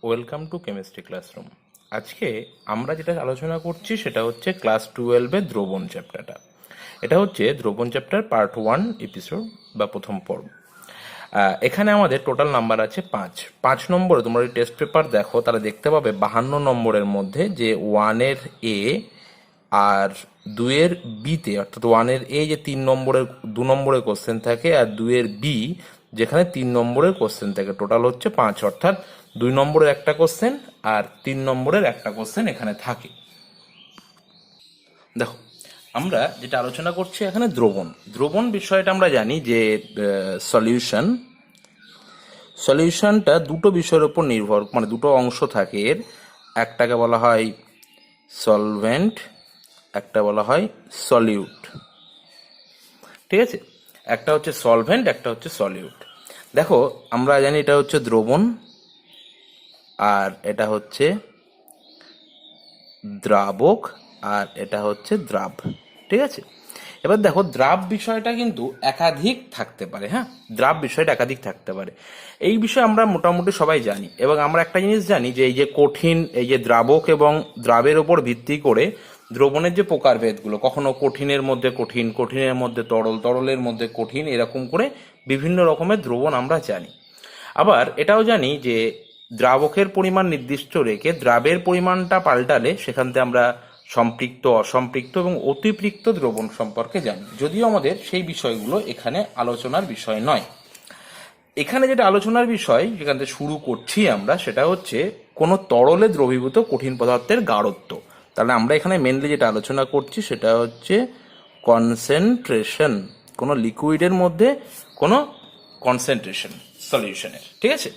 Welcome to chemistry classroom. আজকে আমরা যেটা আলোচনা করছি সেটা হচ্ছে ক্লাস 12-এর দ্রবণ চ্যাপ্টারটা। এটা হচ্ছে দ্রবণ চ্যাপ্টার পার্ট 1 এপিসোড বা প্রথম পর্ব। এখানে আমাদের টোটাল নাম্বার আছে 5 নম্বরে। তোমরা যদি টেস্ট পেপার দেখো তাহলে দেখতে পাবে 52 নম্বরের মধ্যে যে 1-এর এ আর 2-এর বিতে, অর্থাৎ 1-এর এ যে 2 নম্বরের কোশ্চেন থাকে আর 2-এর বি যেখানে 3 নম্বরের কোশ্চেন থাকে, টোটাল হচ্ছে 5। অর্থাৎ 2 নম্বরের একটা কোশ্চেন আর 3 নম্বরের একটা কোশ্চেন এখানে থাকে। দেখো, আমরা যেটা আলোচনা করছি এখানে দ্রবণ বিষয়টা আমরা জানি যে সলিউশনটা দুটো বিষয়ের উপর নির্ভর, মানে দুটো অংশ থাকে এর। একটাকে বলা হয় সলভেন্ট, একটা বলা হয় সলিউট। ঠিক আছে, একটা হচ্ছে সলভেন্ট, একটা হচ্ছে সলিউট। দেখো, আমরা জানি এটা হচ্ছে দ্রবণ আর এটা হচ্ছে দ্রাবক আর এটা হচ্ছে দ্রাব। ঠিক আছে, এবার দেখো দ্রাব বিষয়টা কিন্তু একাধিক থাকতে পারে। হ্যাঁ, দ্রাব বিষয়টা একাধিক থাকতে পারে, এই বিষয়ে আমরা মোটামুটি সবাই জানি। এবং আমরা একটা জিনিস জানি যে এই যে কঠিন, এই যে দ্রাবক এবং দ্রাবের ওপর ভিত্তি করে দ্রবণের যে প্রকারভেদগুলো, কখনো কঠিনের মধ্যে কঠিন, কঠিনের মধ্যে তরল, তরলের মধ্যে কঠিন, এরকম করে বিভিন্ন রকমের দ্রবণ আমরা জানি। আবার এটাও জানি যে দ্রাবকের পরিমাণ নির্দিষ্ট রেখে দ্রাবের পরিমাণটা পাল্টালে সেখান থেকে আমরা সম্পৃক্ত, অসম্পৃক্ত এবং অতিপৃক্ত দ্রবণ সম্পর্কে জানি, যদিও আমাদের সেই বিষয়গুলো এখানে আলোচনার বিষয় নয়। এখানে যেটা আলোচনার বিষয় যেখান থেকে শুরু করছি আমরা, সেটা হচ্ছে কোনো তরলে দ্রবীভূত কঠিন পদার্থের গাঢ়ত্ব। তাহলে আমরা এখানে মেনলি যেটা আলোচনা করছি সেটা হচ্ছে কনসেন্ট্রেশন, কোনো লিকুইডের মধ্যে কোনো কনসেন্ট্রেশন সলিউশনের। ঠিক আছে,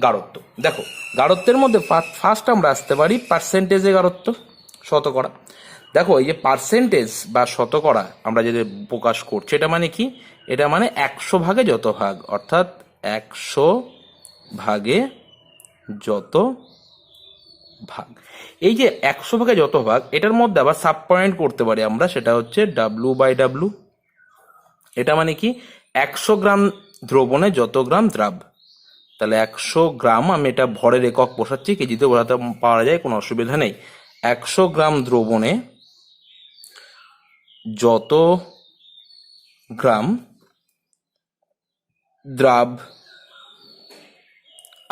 গাঢ়ত্ব। দেখো, গাঢ়ত্বের মধ্যে ফার্স্ট আমরা আসতে পারি পার্সেন্টেজে গাঢ়ত্ব, শতকরা। দেখো, এই যে পার্সেন্টেজ বা শতকরা আমরা যদি প্রকাশ করছি, এটা মানে কি? এটা মানে 100 ভাগে যত ভাগ, অর্থাৎ 100 ভাগে যত ভাগ। এই যে 100 ভাগে যত ভাগ, এটার মধ্যে আবার সাব পয়েন্ট করতে পারি আমরা, সেটা হচ্ছে W/W। এটা মানে কি? 100 গ্রাম দ্রবণে যত গ্রাম দ্রাব। তাহলে 100 গ্রাম, আমি এটা ভরের একক বসাচ্ছি, কেজিতে বোঝাতে পারা যায়, কোনো অসুবিধা নেই। 100 গ্রাম দ্রবণে যত গ্রাম দ্রাব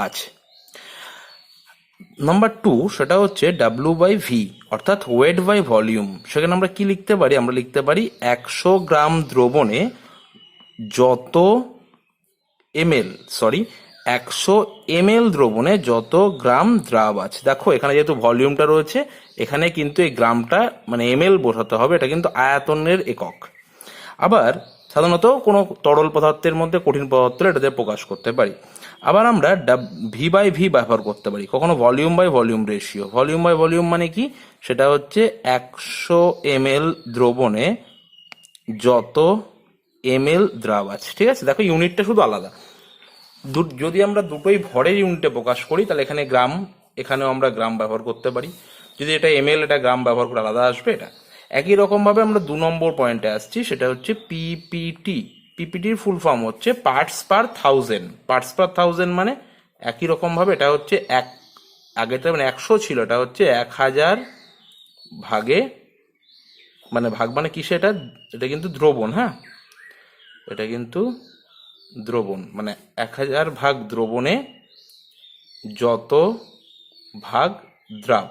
আছে। নাম্বার 2, সেটা হচ্ছে W/V, অর্থাৎ ওয়েট বাই ভলিউম। সেখানে আমরা কি লিখতে পারি? আমরা লিখতে পারি 100 গ্রাম দ্রবণে যত ml 100 ml দ্রবণে যত গ্রাম দ্রাব আছে। দেখো, এখানে যেহেতু ভলিউমটা রয়েছে, এখানে কিন্তু এই গ্রামটা মানে ml বসাতে হবে, এটা কিন্তু আয়তনের একক। আবার সাধারণত কোনো তরল পদার্থের মধ্যে কঠিন পদার্থ এটাতে প্রকাশ করতে পারি। আবার আমরা V/V ব্যবহার করতে পারি, কখনো volume by volume ratio. Volume by volume মানে কি? সেটা হচ্ছে 100 ml দ্রবণে যত ml দ্রাব আছে। ঠিক আছে, দেখো ইউনিটটা শুধু আলাদা। যদি আমরা দুটোই ভরের ইউনিটে প্রকাশ করি তাহলে এখানে গ্রাম, এখানেও আমরা গ্রাম ব্যবহার করতে পারি। যদি এটা ml, এটা গ্রাম ব্যবহার করে আলাদা আসবে এটা। একই রকম ভাবে আমরা 2 নম্বর পয়েন্টে আসছি, সেটা হচ্ছে পিপিটি। পিপিটির ফুল ফর্ম হচ্ছে parts per thousand. Parts per thousand মানে একই রকম ভাবে এটা হচ্ছে আগেটা মানে 100 ছিল, এটা হচ্ছে 1000 ভাগে, মানে ভাগ মানে কিসে? এটা কিন্তু দ্রবণ। হ্যাঁ, এটা কিন্তু দ্রবণ, মানে 1000 ভাগ দ্রবণে যত ভাগ দ্রাব।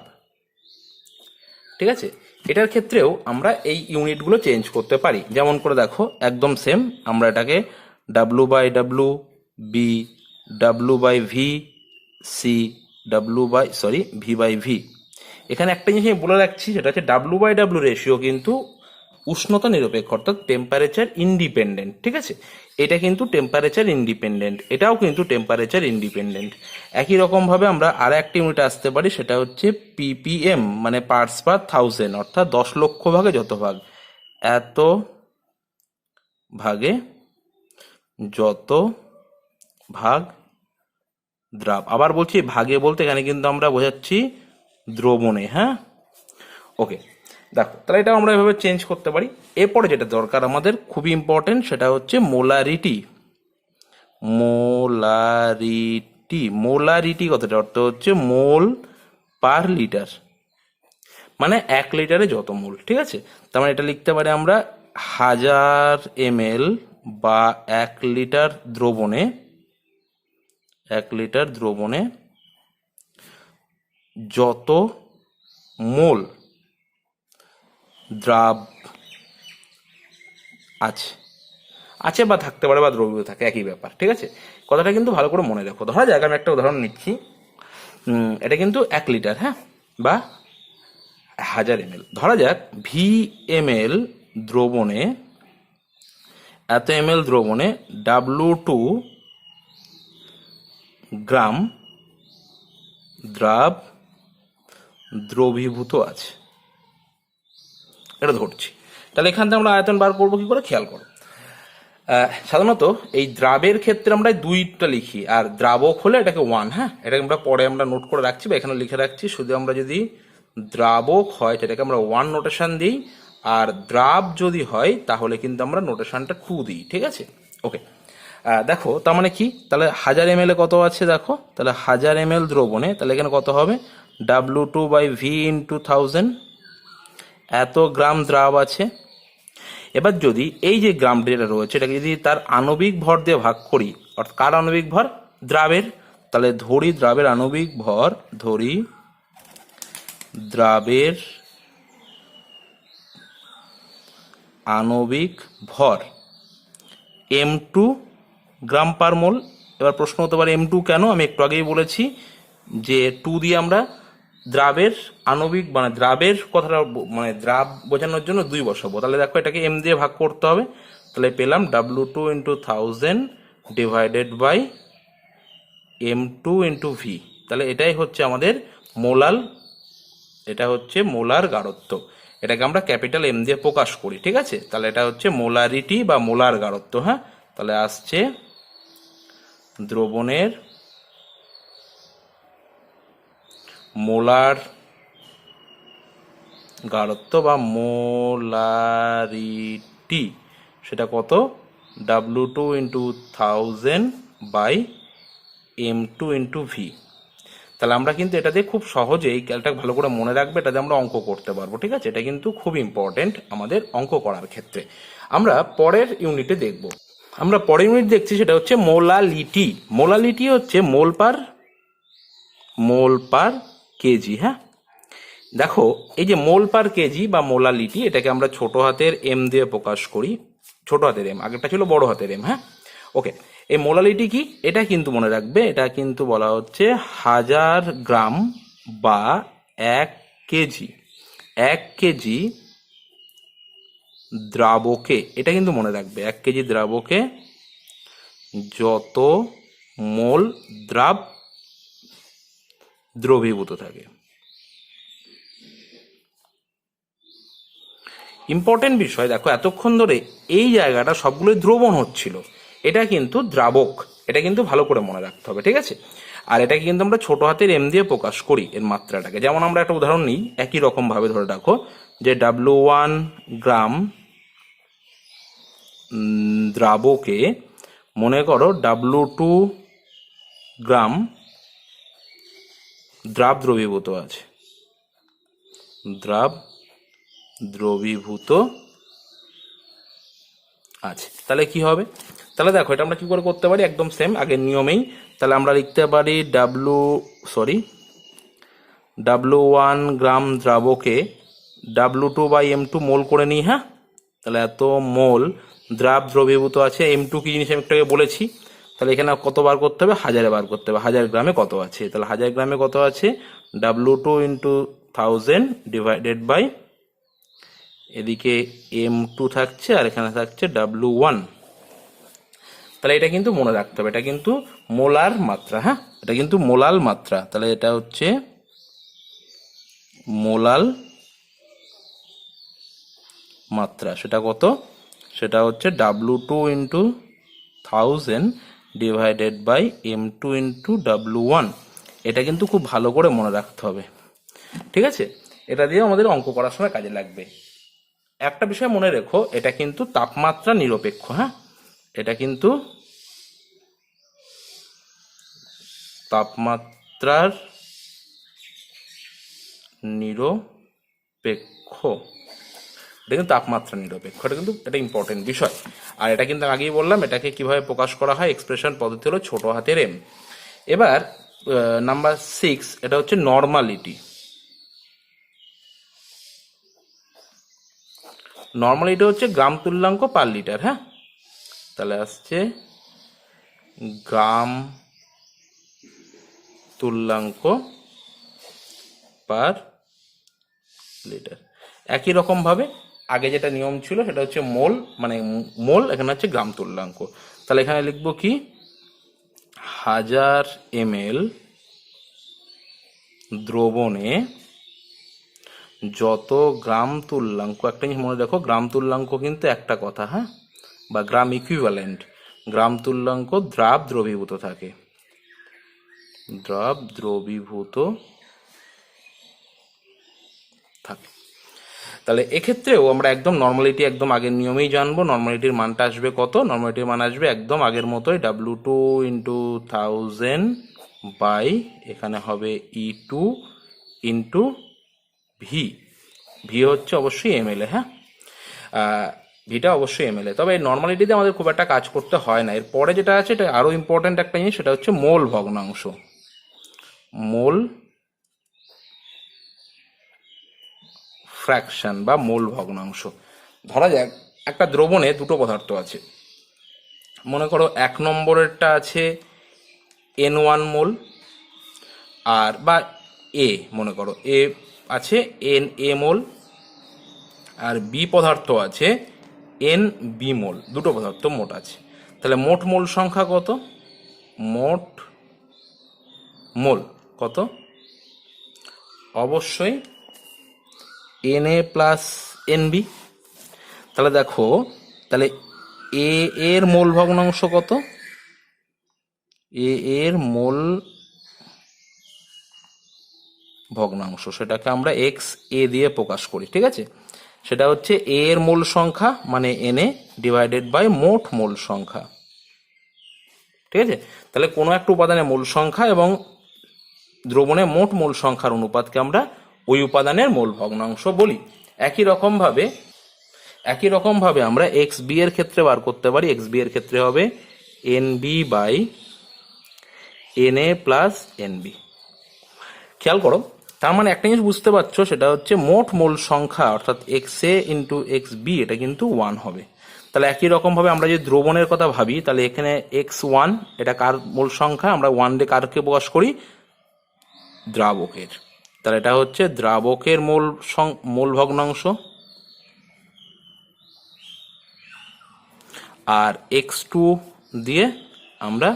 ঠিক আছে, এটার ক্ষেত্রেও আমরা এই ইউনিটগুলো চেঞ্জ করতে পারি। যেমন করে দেখো, একদম সেম, আমরা এটাকে W/W, B, W/V, C, V/V। এখানে একটা জিনিস আমি বলে রাখছি, সেটা হচ্ছে W/W রেশিও কিন্তু উষ্ণতা নিরপেক্ষ, অর্থাৎ টেম্পারেচার ইন্ডিপেন্ডেন্ট। ঠিক আছে, এটা কিন্তু টেম্পারেচার ইন্ডিপেন্ডেন্ট, এটাও কিন্তু টেম্পারেচার ইন্ডিপেন্ডেন্ট। একই রকম ভাবে আমরা আর একটা ইউনিট আসতে পারি, সেটা হচ্ছে ppm, মানে পার্টস পার থাউজেন্ড, অর্থাৎ 10 লক্ষ ভাগে যত ভাগ, এত ভাগে যত ভাগ দ্রাব। আবার বলছি ভাগে বলতে, এখানে কিন্তু আমরা বোঝাচ্ছি দ্রবণে। হ্যাঁ, ওকে। দেখো, তাহলে এটা আমরা এভাবে চেঞ্জ করতে পারি। এরপরে যেটা দরকার আমাদের, খুবই ইম্পর্টেন্ট, সেটা হচ্ছে মোলারিটি। মোলারিটি কথাটা অর্থ হচ্ছে মোল পার লিটার, মানে 1 লিটারে যত মোল। ঠিক আছে, তার মানে এটা লিখতে পারি আমরা 1000 ml বা 1 লিটার দ্রবণে, 1 লিটার দ্রবণে যত মোল দ্রাব আছে, আছে বা থাকতে পারে বা দ্রবীভূত থাকে, একই ব্যাপার। ঠিক আছে, কথাটা কিন্তু ভালো করে মনে রাখো। ধরা যাক আমি একটা উদাহরণ নিচ্ছি, এটা কিন্তু 1 লিটার, হ্যাঁ, বা 1000 ml। ধরা যাক VML দ্রবণে, এত ml দ্রবণে W2 গ্রাম দ্রবীভূত আছে, এটা ধরছি। তাহলে এখান থেকে আমরা আয়তন বার করবো কি করে, খেয়াল করো। সাধারণত এই দ্রাবের ক্ষেত্রে আমরা 2টা লিখি, আর দ্রাবক হলে এটাকে 1। হ্যাঁ, এটা আমরা পরে আমরা নোট করে রাখছি বা এখানে লিখে রাখছি। শুধু আমরা যদি দ্রাবক হয় সেটাকে আমরা 1 নোটেশন দিই, আর দ্রাব যদি হয় তাহলে কিন্তু আমরা নোটেশনটা 2 দিই। ঠিক আছে, ওকে। দেখো তার মানে কি, তাহলে 1000 ml কত আছে দেখো, তাহলে 1000 ml দ্রবণে, তাহলে এখানে কত হবে, W2/V × 1000, এত গ্রাম দ্রাব আছে। এবার যদি এই যে গ্রামটি যেটা রয়েছে এটাকে যদি তার আণবিক ভর দিয়ে ভাগ করি, অর্থাৎ কার আণবিক ভর, দ্রাবের, তাহলে ধরি দ্রাবের আণবিক ভর, ধরি দ্রাবের আণবিক ভর M2 গ্রাম পার মোল। এবার প্রশ্ন হতে পারে M2 কেন, আমি একটু আগেই বলেছি যে 2 দিয়ে আমরা দ্রাবের আণবিক, মানে দ্রাবের কথাটা, মানে দ্রাব বোঝানোর জন্য 2 বসাবো। তাহলে দেখো এটাকে M দিয়ে ভাগ করতে হবে, তাহলে পেলাম W2 × 1000 divided by M2 × V। তাহলে এটাই হচ্ছে আমাদের মোলাল, এটা হচ্ছে মোলার গাঢ়ত্ব। এটাকে আমরা ক্যাপিটাল M দিয়ে প্রকাশ করি। ঠিক আছে, তাহলে এটা হচ্ছে মোলারিটি বা মোলার গাঢ়ত্ব। হ্যাঁ, তাহলে আসছে দ্রবণের মোলার গাঢ়ত্ব বা মোলারিটি, সেটা কত, W2 × 1000 বাই M2 × V। তাহলে আমরা কিন্তু এটা দিয়ে খুব সহজেই, এটা ভালো করে মনে রাখবে, এটাতে আমরা অঙ্ক করতে পারবো। ঠিক আছে, এটা কিন্তু খুব ইম্পর্টেন্ট আমাদের অঙ্ক করার ক্ষেত্রে। আমরা পরের ইউনিটে দেখব, আমরা পরের ইউনিট দেখছি সেটা হচ্ছে মোলালিটি। মোলালিটি হচ্ছে মোল পার কেজি। হ্যাঁ, দেখো এই যে মোল পার কেজি বা মোলালিটি, এটাকে আমরা ছোট হাতের M দিয়ে প্রকাশ করি, ছোট হাতের M, আগেরটা ছিল বড় হাতের M। হ্যাঁ, ওকে। এই মোলালিটি কি, এটা কিন্তু মনে রাখবে, এটা কিন্তু বলা হচ্ছে 1000 গ্রাম বা 1 কেজি, 1 কেজি দ্রাবকে, এটা কিন্তু মনে রাখবে, 1 কেজি দ্রাবকে যত মোল দ্রবীভূত থাকে। ইম্পর্টেন্ট বিষয়, দেখো এতক্ষণ ধরে এই জায়গাটা সবগুলোই দ্রবণ হচ্ছিল, এটা কিন্তু দ্রাবক, এটা কিন্তু ভালো করে মনে রাখতে হবে। ঠিক আছে, আর এটাকে কিন্তু আমরা ছোট হাতের M দিয়ে প্রকাশ করি এর মাত্রাটাকে। যেমন আমরা একটা উদাহরণ নিই, একই রকম ভাবে ধরে রাখো যে W1 গ্রাম দ্রাবকে মনে করো W2 গ্রাম দ্রবীভূত আছে, দ্রবীভূত আছে। তাহলে কি হবে, তাহলে দেখো এটা আমরা কি করে করতে পারি, একদম সেম আগের নিয়মেই। তাহলে আমরা লিখতে পারি W1 গ্রাম দ্রাবকে W2/M2 মোল করে নিই। হ্যাঁ, তাহলে এত মোল দ্রবীভূত আছে। M2 কি জিনিস আমি একটু আগে বলেছি, তাহলে এখানে কত বার করতে হবে, 1000 বার করতে হবে। 1000 গ্রামে কত আছে, তাহলে 1000 গ্রামে কত আছে, W2 × 1000 ডিভাইডেড বাই, এদিকে M2 থাকছে আর এখানে থাকছে W1। তাহলে এটা কিন্তু মনে রাখতে হবে, এটা কিন্তু মোলার মাত্রা। হ্যাঁ, এটা কিন্তু মোলাল মাত্রা, তাহলে এটা হচ্ছে মোলাল মাত্রা। সেটা কত, সেটা হচ্ছে W2 × 1000 divided by M2 × W1। এটা কিন্তু খুব ভালো করে মনে রাখতে হবে। ঠিক আছে, এটা দিয়ে আমাদের অঙ্ক করার সময় কাজে লাগবে। একটা বিষয় মনে রেখো, এটা কিন্তু তাপমাত্রা নিরপেক্ষ। হ্যাঁ, এটা কিন্তু তাপমাত্রার নিরপেক্ষ, এটা কিন্তু তাপমাত্রা নিরপেক্ষ, এটা কিন্তু এটা ইম্পর্টেন্ট বিষয়। আর এটা কিন্তু আগেই বললাম, এটাকে কিভাবে প্রকাশ করা হয়, এক্সপ্রেশন পদ্ধতি হলো ছোট হাতের এম। এবার নাম্বার 6, এটা হচ্ছে নর্মালিটি। নর্মালিটি হচ্ছে গ্রাম তুল্যাঙ্ক পার লিটার। হ্যাঁ, তাহলে আসছে গ্রাম তুল্যাঙ্ক পার লিটার। একই রকম ভাবে আগে যেটা নিয়ম ছিল সেটা হচ্ছে মোল, মানে মোল, এখানে হচ্ছে গ্রাম তুল্যাঙ্ক। তাহলে এখানে লিখবো কি, 1000 ml দ্রবণে যত গ্রাম তুল্যাঙ্ক, একটা জিনিস মনে রাখো, গ্রাম তুল্যাঙ্ক কিন্তু একটা কথা, হ্যাঁ, বা গ্রাম ইকুইভ্যালেন্ট, গ্রাম তুল্যাঙ্ক দ্রাব দ্রবীভূত থাকে, দ্রাব দ্রবীভূত থাকে। তাহলে এক্ষেত্রেও আমরা একদম নর্মালিটি একদম আগের নিয়মেই জানবো। নর্মালিটির মানটা আসবে কত, নর্মালিটির মান আসবে একদম আগের মতোই, W2 ইন্টু 1000 বাই, এখানে হবে E2 ইন্টু ভি। ভি হচ্ছে অবশ্যই এমএল এ, হ্যাঁ, ভিটা অবশ্যই এমএল এ। তবে এই নর্মালিটিতে আমাদের খুব একটা কাজ করতে হয় না। এরপরে যেটা আছে এটা আরো ইম্পর্টেন্ট একটা জিনিস, সেটা হচ্ছে মোল ভগ্নাংশ। মোল ফ্র্যাকশন বা মোল ভগ্নাংশ। ধরা যাক একটা দ্রবণে দুটো পদার্থ আছে, মনে করো 1 নম্বরেরটা আছে N1 মোল, আর বা এ, মনে করো এ আছে Na মোল, আর বি পদার্থ আছে Nb মোল, দুটো পদার্থ মোট আছে। তাহলে মোট মোল সংখ্যা কত, মোট মোল কত, অবশ্যই Na প্লাস Nb। তাহলে দেখো, তাহলে এ এর মোল ভগ্নাংশ কত, এ এর মোল ভগ্নাংশ, সেটাকে আমরা এক্স এ দিয়ে প্রকাশ করি, ঠিক আছে। সেটা হচ্ছে এ এর মোল সংখ্যা মানে Na ডিভাইডেড বাই মোট মোল সংখ্যা, ঠিক আছে। তাহলে কোনো একটা উপাদানের মোল সংখ্যা এবং দ্রবণে মোট মোল সংখ্যার অনুপাতকে আমরা ওই উপাদানের মোল ভগ্নাংশ বলি। একই রকম ভাবে আমরা এক্স বি এর ক্ষেত্রে বার করতে পারি। এক্স বি এর ক্ষেত্রে হবে Nb by Na plus Nb। খেয়াল করো, তার মানে একটা জিনিস বুঝতে পারছো, সেটা হচ্ছে মোট মোল সংখ্যা অর্থাৎ এক্স এ ইন্টু এক্স বি, এটা কিন্তু 1 হবে। তাহলে একই রকম ভাবে আমরা যদি দ্রবণের কথা ভাবি, তাহলে এখানে x1 এটা কার মোল সংখ্যা, আমরা 1 দিয়ে কারকে প্রকাশ করি, দ্রাবকের। তাহলে এটা হচ্ছে দ্রাবকের মোল ভগ্নাংশ, আর x2 দিয়ে আমরা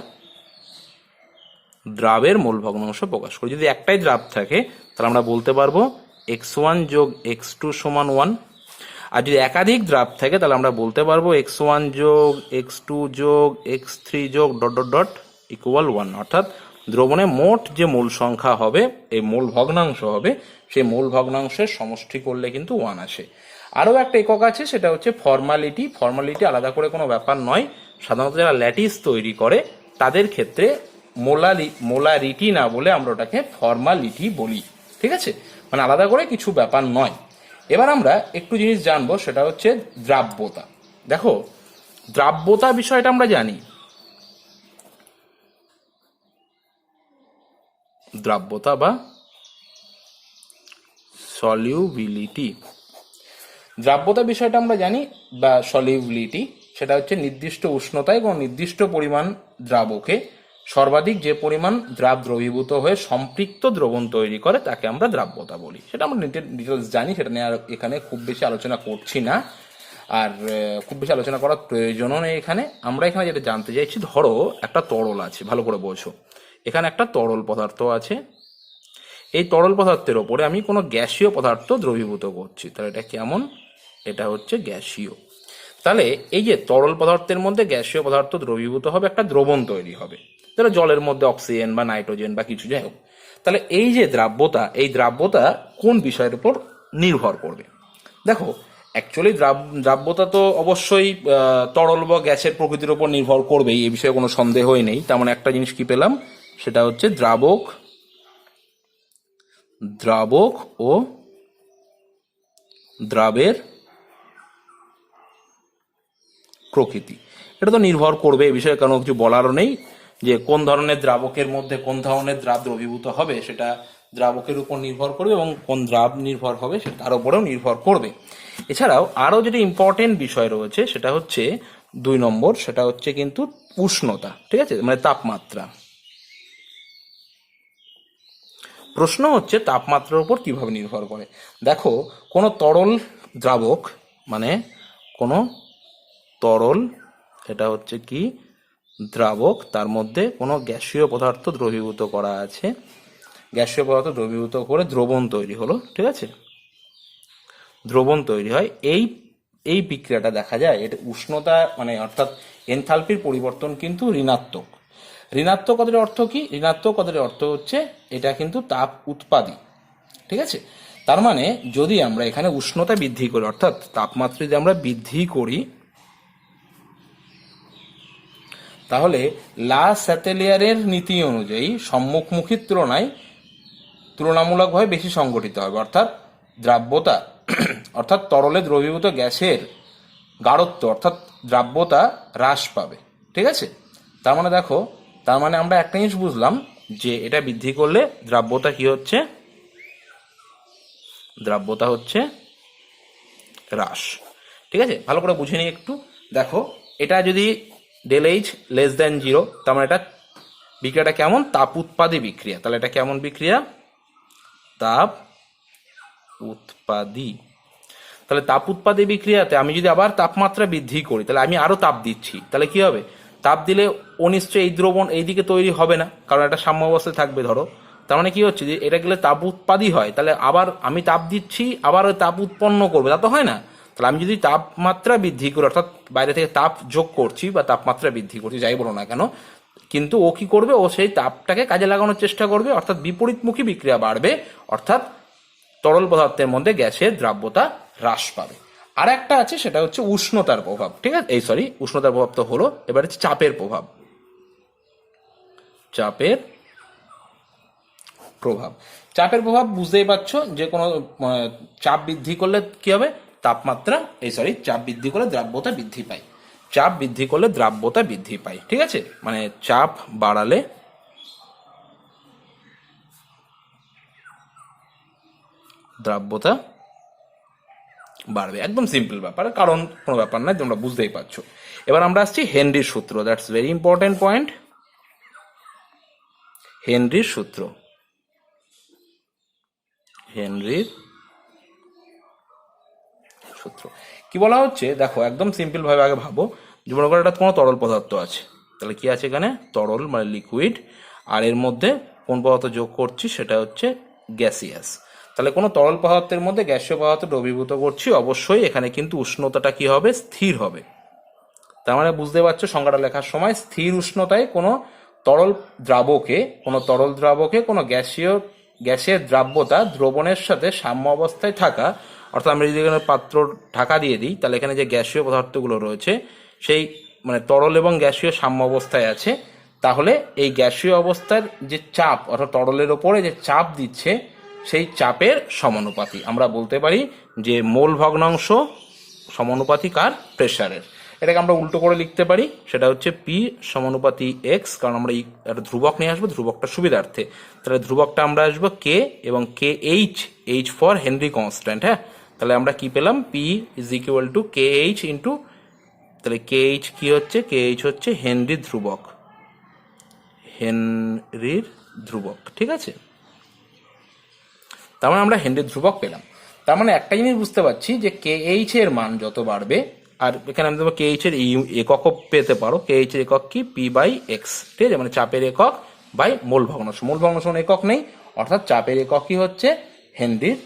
দ্রাবের মোল ভগ্নাংশ প্রকাশ করি। যদি একটাই দ্রাব থাকে তাহলে আমরা বলতে পারবো x1 যোগ x2 সমান 1, আর যদি একাধিক দ্রাব থাকে তাহলে আমরা বলতে পারবো x1 যোগ x2 যোগ x3 যোগ ডট ডট ডট ইকুয়াল 1। অর্থাৎ দ্রবণে মোট যে মোল সংখ্যা হবে, এই মোল ভগ্নাংশ হবে, সেই মোল ভগ্নাংশের সমষ্টি করলে কিন্তু 1 আসে। আরও একটা একক আছে, সেটা হচ্ছে ফর্মালিটি। ফর্মালিটি আলাদা করে কোনো ব্যাপার নয়, সাধারণত যারা ল্যাটিস তৈরি করে তাদের ক্ষেত্রে মোলারিটি না বলে আমরা ওটাকে ফর্মালিটি বলি, ঠিক আছে, মানে আলাদা করে কিছু ব্যাপার নয়। এবার আমরা একটু জিনিস জানবো, সেটা হচ্ছে দ্রাব্যতা। দেখো, দ্রাব্যতা বিষয়টা আমরা জানি, দ্রাব্যতা বা সলিউবিলিটি। দ্রাব্যতা বিষয়টা আমরা জানি বা সলিউবিলিটি, সেটা হচ্ছে নির্দিষ্ট উষ্ণতায় এবং নির্দিষ্ট পরিমাণ দ্রাবকে সর্বাধিক যে পরিমাণ দ্রাব দ্রবীভূত হয়ে সম্পৃক্ত দ্রবণ তৈরি করে তাকে আমরা দ্রাব্যতা বলি। সেটা আমরা ডিটেলস জানি, সেটা নিয়ে আর এখানে খুব বেশি আলোচনা করছি না, আর খুব বেশি আলোচনা করার প্রয়োজনও নেই এখানে। আমরা এখানে যেটা জানতে চাইছি, ধরো একটা তরল আছে, ভালো করে বোঝো, এখানে একটা তরল পদার্থ আছে, এই তরল পদার্থের ওপরে আমি কোনো গ্যাসীয় পদার্থ দ্রবীভূত করছি, তাহলে এটা কেমন, এটা হচ্ছে গ্যাসীয়। তাহলে এই যে তরল পদার্থের মধ্যে গ্যাসীয় পদার্থ দ্রবীভূত হবে, একটা দ্রবণ তৈরি হবে, তাহলে জলের মধ্যে অক্সিজেন বা নাইট্রোজেন বা কিছু, যাই হোক। তাহলে এই যে দ্রাব্যতা, এই দ্রাব্যতা কোন বিষয়ের উপর নির্ভর করবে? দেখো, অ্যাকচুয়ালি দ্রাব্যতা তো অবশ্যই তরল বা গ্যাসের প্রকৃতির উপর নির্ভর করবেই, এই বিষয়ে কোনো সন্দেহই নেই। তেমন একটা জিনিস কি পেলাম, সেটা হচ্ছে দ্রাবক, দ্রাবক ও দ্রাবের প্রকৃতি। এটা তো নির্ভর করবে এ বিষয়ে, কারণ কিছু বলারও নেই যে কোন ধরনের দ্রাবকের মধ্যে কোন ধরনের দ্রাব দ্রবীভূত হবে, সেটা দ্রাবকের উপর নির্ভর করবে এবং কোন দ্রাব নির্ভর হবে সেটা তার উপরেও নির্ভর করবে। এছাড়াও আরও যেটা ইম্পর্টেন্ট বিষয় রয়েছে সেটা হচ্ছে 2 নম্বর, সেটা হচ্ছে কিন্তু উষ্ণতা, ঠিক আছে, মানে তাপমাত্রা। প্রশ্ন হচ্ছে তাপমাত্রার উপর কিভাবে নির্ভর করে। দেখো, কোনো তরল দ্রাবক মানে কোনো তরল, এটা হচ্ছে কি দ্রাবক, তার মধ্যে কোনো গ্যাসীয় পদার্থ দ্রবীভূত করা আছে, গ্যাসীয় পদার্থ দ্রবীভূত করে দ্রবণ তৈরি হলো, ঠিক আছে, দ্রবণ তৈরি হয়। এই এই বিক্রিয়াটা দেখা যায়, এটা উষ্ণতা মানে অর্থাৎ এনথালপির পরিবর্তন কিন্তু ঋণাত্মক। ঋণাত্মক কথার অর্থ কি? ঋণাত্মক কথার অর্থ হচ্ছে এটা কিন্তু তাপ উৎপাদী, ঠিক আছে। তার মানে যদি আমরা এখানে উষ্ণতা বৃদ্ধি করি, অর্থাৎ তাপমাত্রা যদি আমরা বৃদ্ধি করি, তাহলে লা স্যাটেলিয়ারের নীতি অনুযায়ী সম্মুখমুখীর তুলনায় তুলনামূলকভাবে বেশি সংগঠিত হবে, অর্থাৎ দ্রাব্যতা অর্থাৎ তরলে দ্রবীভূত গ্যাসের গাঢ়ত্ব অর্থাৎ দ্রাব্যতা হ্রাস পাবে, ঠিক আছে। তার মানে দেখো, তার মানে আমরা একটা জিনিস বুঝলাম যে এটা বৃদ্ধি করলে দ্রাব্যতা কি হচ্ছে, দ্রাব্যতা হচ্ছে হ্রাস, ঠিক আছে। ভালো করে বুঝে নিই একটু। দেখো, এটা যদি ΔH <0, তার মানে এটা বিক্রিয়াটা কেমন? তাপ উৎপাদী বিক্রিয়া। তাহলে এটা কেমন বিক্রিয়া? তাপ উৎপাদী। তাহলে তাপ উৎপাদী বিক্রিয়াতে আমি যদি আবার তাপমাত্রা বৃদ্ধি করি, তাহলে আমি আরো তাপ দিচ্ছি, তাহলে কি হবে? তাপ দিলে অনিশ্চয় এই দ্রবণ এইদিকে তৈরি হবে না, কারণ এটা সাম্য অবস্থায় থাকবে। ধরো, তার মানে কি হচ্ছে যে এটা গেলে তাপ উৎপাদী হয়, তাহলে আবার আমি তাপ দিচ্ছি, আবার ওই তাপ উৎপন্ন করবে, তা তো হয় না। তাহলে আমি যদি তাপমাত্রা বৃদ্ধি করি, অর্থাৎ বাইরে থেকে তাপ যোগ করছি বা তাপমাত্রা বৃদ্ধি করছি, যাই বলো না কেন, কিন্তু ও কি করবে? ও সেই তাপটাকে কাজে লাগানোর চেষ্টা করবে, অর্থাৎ বিপরীতমুখী বিক্রিয়া বাড়বে, অর্থাৎ তরল পদার্থের মধ্যে গ্যাসের দ্রাব্যতা হ্রাস পাবে। আর একটা আছে, সেটা হচ্ছে উষ্ণতার প্রভাব, ঠিক আছে। উষ্ণতার প্রভাব তো হলো, এবার হচ্ছে চাপের প্রভাব। চাপের প্রভাব, চাপের প্রভাব বুঝতেই পারছো, যে কোনো চাপ বৃদ্ধি করলে কি হবে? তাপমাত্রা চাপ বৃদ্ধি করলে দ্রাব্যতা বৃদ্ধি পায়, চাপ বৃদ্ধি করলে দ্রাব্যতা বৃদ্ধি পায়, ঠিক আছে। মানে চাপ বাড়ালে দ্রাব্যতা বাড়বে, একদম সিম্পল ব্যাপার, কারণ কোনো ব্যাপার নয়, তোমরা বুঝতেই পারছো। এবার আমরা আসছি হেনরির সূত্র, দ্যাটস ভেরি ইম্পর্টেন্ট পয়েন্ট। হেনরির সূত্র, হেনরির সূত্র কি বলা হচ্ছে? দেখো, একদম সিম্পল ভাবে আগে ভাবো, যে মনে করো এটা কোনো তরল পদার্থ আছে, তাহলে কি আছে এখানে? তরল মানে লিকুইড, আর এর মধ্যে কোন পদার্থ যোগ করছি? সেটা হচ্ছে গ্যাসিয়াস। তাহলে কোনো তরল পদার্থের মধ্যে গ্যাসীয় পদার্থ দ্রবীভূত করছি, অবশ্যই এখানে কিন্তু উষ্ণতাটা কি হবে? স্থির হবে। তার মানে বুঝতে পারছো সংজ্ঞাটা লেখার সময়, স্থির উষ্ণতায় কোনো তরল দ্রাবকে কোনো গ্যাসের দ্রাব্যতা দ্রবণের সাথে সাম্য অবস্থায় থাকা, অর্থাৎ আমরা যদি এখানে পাত্র ঢাকা দিয়ে দিই, তাহলে এখানে যে গ্যাসীয় পদার্থগুলো রয়েছে সেই মানে তরল এবং গ্যাসীয় সাম্য অবস্থায় আছে। তাহলে এই গ্যাসীয় অবস্থার যে চাপ, অর্থাৎ তরলের ওপরে যে চাপ দিচ্ছে, সেই চাপের সমানুপাতি আমরা বলতে পারি যে মোল ভগ্নাংশ সমানুপাতি কার? প্রেসারের। এটাকে আমরা উল্টো করে লিখতে পারি, সেটা হচ্ছে পি সমানুপাতি এক্স, কারণ আমরা একটা ধ্রুবক নিয়ে আসবো ধ্রুবকটা সুবিধার্থে। তাহলে ধ্রুবকটা আমরা আসবো কে, এবং K H for Henry constant. হ্যাঁ, তাহলে আমরা কি পেলাম? P is equal to K H into, তাহলে কে এইচ কি হচ্ছে? কে এইচ হচ্ছে হেনরির ধ্রুবক, হেনরির ধ্রুবক, ঠিক আছে। তার মানে আমরা হেনরির ধ্রুবক পেলাম। তার মানে একটা জিনিস বুঝতে পারছি যে কে এইচ এর মান যত বাড়বে, আর এখানে আমি কে এইচ এর এককও পেতে পারো, কে এইচ এর একক কি? পি বাই এক্স, ঠিক আছে, মানে চাপের একক বাই মোল ভগ্নাংশ। মোল ভগ্নাংশ একক নেই, অর্থাৎ চাপের একক কি হচ্ছে? হেনরির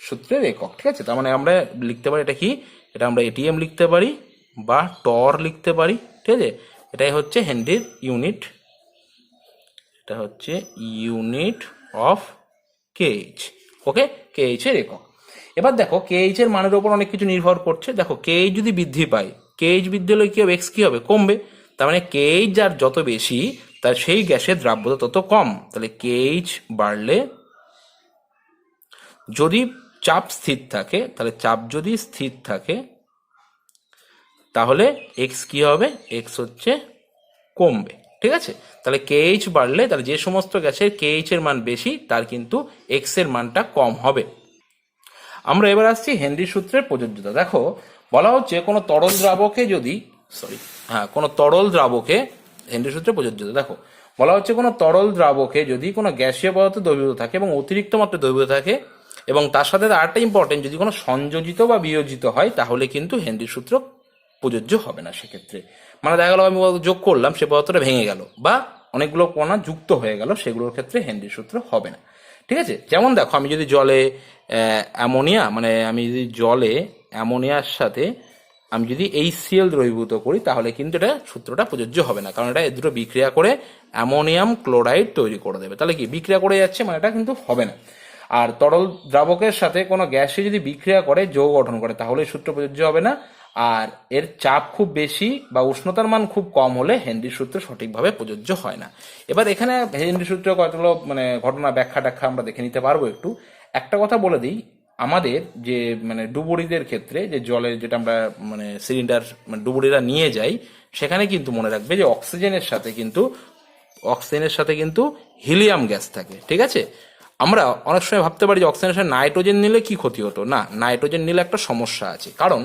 সূত্রের একক, ঠিক আছে। তার মানে আমরা লিখতে পারি এটা কি? এটা আমরা এটিএম লিখতে পারি বা টর লিখতে পারি, ঠিক আছে। এটাই হচ্ছে হেনরির ইউনিট, এটা হচ্ছে unit of KH. Okay, KH এর একক। এবার দেখো, কেএইচ এর মানের উপর অনেক কিছু নির্ভর করছে। দেখো, কেএইচ যদি বৃদ্ধি পায়, কেএইচ বৃদ্ধি হলে কি হবে? এক্স কি হবে? কমবে। তার মানে কেএইচ যার যত বেশি তার সেই গ্যাসের দ্রাব্যতা তত কম। তাহলে কেএইচ বাড়লে যদি চাপ স্থির থাকে, তাহলে চাপ যদি স্থির থাকে তাহলে এক্স কি হবে, এক্স হচ্ছে কমবে। ঠিক আছে, তাহলে কেএইচ বাড়লে তাহলে যে সমস্ত গ্যাসের কেএইচ এর মান বেশি তার কিন্তু এক্স এর মানটা কম হবে। আমরা এবার আসছি হেনরি সূত্রের প্রযোজ্যতা। দেখো বলা হচ্ছে কোনো তরল দ্রাবকে যদি কোনো তরল দ্রাবকে হেনরি সূত্রের প্রযোজ্যতা দেখো বলা হচ্ছে কোনো তরল দ্রাবকে যদি কোনো গ্যাসীয় পদার্থ দ্রবীভূত থাকে এবং অতিরিক্ত মাত্রায় দ্রবীভূত থাকে এবং তার সাথে আরেকটা ইম্পর্টেন্ট, যদি কোনো সংযোজিত বা বিয়োজিত হয় তাহলে কিন্তু হেনরি সূত্র প্রযোজ্য হবে না সেক্ষেত্রে। মানে দেখা গেল আমি যোগ করলাম, সে পদার্থটা ভেঙে গেল বা অনেকগুলো কণা যুক্ত হয়ে গেল, সেগুলোর ক্ষেত্রে হেনরি সূত্র হবে না। ঠিক আছে, যেমন দেখো আমি যদি জলে অ্যামোনিয়া আমি যদি জলে অ্যামোনিয়ার সাথে আমি যদি HCl দ্রবীভূত করি তাহলে কিন্তু এটা সূত্রটা প্রযোজ্য হবে না, কারণ এটা এ দুটো বিক্রিয়া করে অ্যামোনিয়াম ক্লোরাইড তৈরি করে দেবে। তাহলে কি বিক্রিয়া করে যাচ্ছে, মানে এটা কিন্তু হবে না। আর তরল দ্রাবকের সাথে কোনো গ্যাসে যদি বিক্রিয়া করে যৌগ গঠন করে তাহলে সূত্র প্রযোজ্য হবে না। আর এর চাপ খুব বেশি বা উষ্ণতার মান খুব কম হলে হেনরি সূত্র সঠিকভাবে প্রযোজ্য হয় না। এবার এখানে হেনরি সূত্র কতগুলো ঘটনা ব্যাখ্যা আমরা দেখে নিতে পারবো। একটু একটা কথা বলে দিই, আমাদের যে ডুবুরিদের ক্ষেত্রে যে জলের যেটা আমরা সিলিন্ডার ডুবুরিরা নিয়ে যাই, সেখানে কিন্তু মনে রাখবে যে অক্সিজেনের সাথে কিন্তু হিলিয়াম গ্যাস থাকে। ঠিক আছে, আমরা অনেক সময় ভাবতে পারি যে অক্সিজেনের সাথে নাইট্রোজেন নিলে কি ক্ষতি হতো, না, নাইট্রোজেন নিলে একটা সমস্যা আছে। কারণ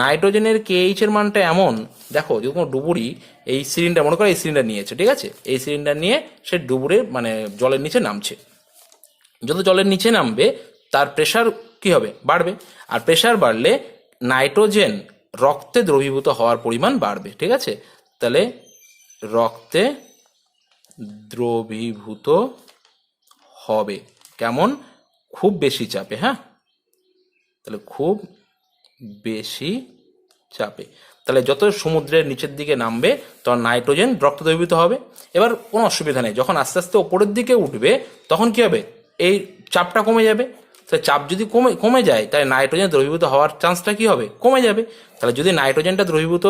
নাইট্রোজেনের কেএইচ এর মানটা এমন, দেখো যে কোনো ডুবুরি এই সিলিন্ডার মনে করো এই সিলিন্ডার নিয়েছে, ঠিক আছে, এই সিলিন্ডার নিয়ে সে ডুবুরির জলের নিচে নামছে। যত জলের নিচে নামবে তার প্রেশার কি হবে, বাড়বে। আর প্রেশার বাড়লে নাইট্রোজেন রক্তে দ্রবীভূত হওয়ার পরিমাণ বাড়বে। ঠিক আছে, তাহলে রক্তে দ্রবীভূত হবে কেমন, খুব বেশি চাপে। হ্যাঁ, তাহলে খুব বেশি চাপে, তাহলে যত সমুদ্রের নিচের দিকে নামবে তখন নাইট্রোজেন রক্ত দ্রবীভূত হবে। এবার কোনো অসুবিধা নেই, যখন আস্তে আস্তে ওপরের দিকে উঠবে তখন কি হবে, এই চাপটা কমে যাবে। তাহলে চাপ যদি কমে যায় তাহলে নাইট্রোজেন দ্রবীভূত হওয়ার চান্সটা কি হবে, কমে যাবে। তাহলে যদি নাইট্রোজেনটা দ্রবীভূত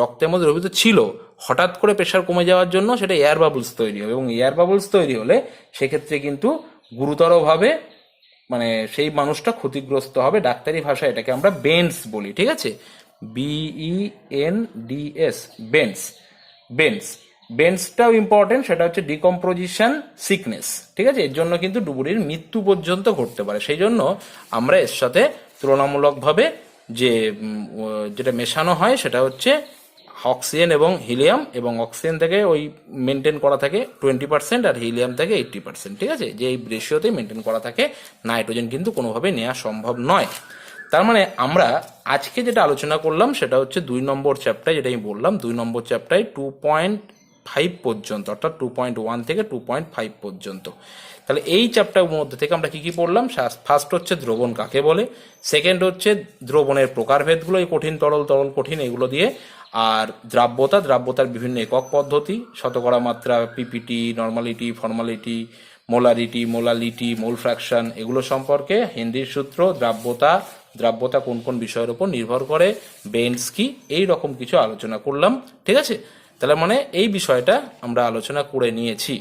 রক্তের মধ্যে দ্রবীভূত ছিল, হঠাৎ করে প্রেশার কমে যাওয়ার জন্য সেটা এয়ার বাবলস তৈরি হবে, এবং এয়ার বাবলস তৈরি হলে সেক্ষেত্রে কিন্তু গুরুতরভাবে সেই মানুষটা ক্ষতিগ্রস্ত হবে। ডাক্তারি ভাষায় এটাকে আমরা বেন্স বলি। ঠিক আছে, BENDS, বেন্সটাও ইম্পর্টেন্ট, সেটা হচ্ছে ডিকম্পোজিশন সিকনেস। ঠিক আছে, এর জন্য কিন্তু ডুবুরির মৃত্যু পর্যন্ত ঘটতে পারে। সেই জন্য আমরা এর সাথে তুলনামূলকভাবে যেটা মেশানো হয় সেটা হচ্ছে অক্সিজেন এবং হিলিয়াম, এবং অক্সিজেন থেকে ওই মেনটেন করা থাকে 20% আর হিলিয়াম থেকে 80%। ঠিক আছে, যে এই রেশিওতেই মেনটেন করা থাকে, নাইট্রোজেন কিন্তু কোনোভাবে নেওয়া সম্ভব নয়। তার মানে আমরা আজকে যেটা আলোচনা করলাম সেটা হচ্ছে 2 নম্বর চ্যাপ্টার, যেটা আমি বললাম 2 নম্বর চ্যাপ্টারে 2.5 পর্যন্ত, অর্থাৎ 2.1 থেকে 2.5 পর্যন্ত। তাহলে এই চ্যাপ্টারের মধ্যে থেকে আমরা কি কি পড়লাম, ফার্স্ট হচ্ছে দ্রবণ কাকে বলে, সেকেন্ড হচ্ছে দ্রবণের প্রকারভেদগুলো, এই কঠিন তরল কঠিন এগুলো দিয়ে, আর দ্রাব্যতার বিভিন্ন একক পদ্ধতি, শতকরা মাত্রা, পিপিটি, নর্মালিটি, ফর্মালিটি, মোলালিটি, মোল ফ্র্যাকশন, এগুলো সম্পর্কে, হেনরির সূত্র, দ্রাব্যতা কোন কোন বিষয়ের উপর নির্ভর করে, বেন্স কি, এই রকম কিছু আলোচনা করলাম। ঠিক আছে, তাহলে এই বিষয়টা আমরা আলোচনা করে নিয়েছি।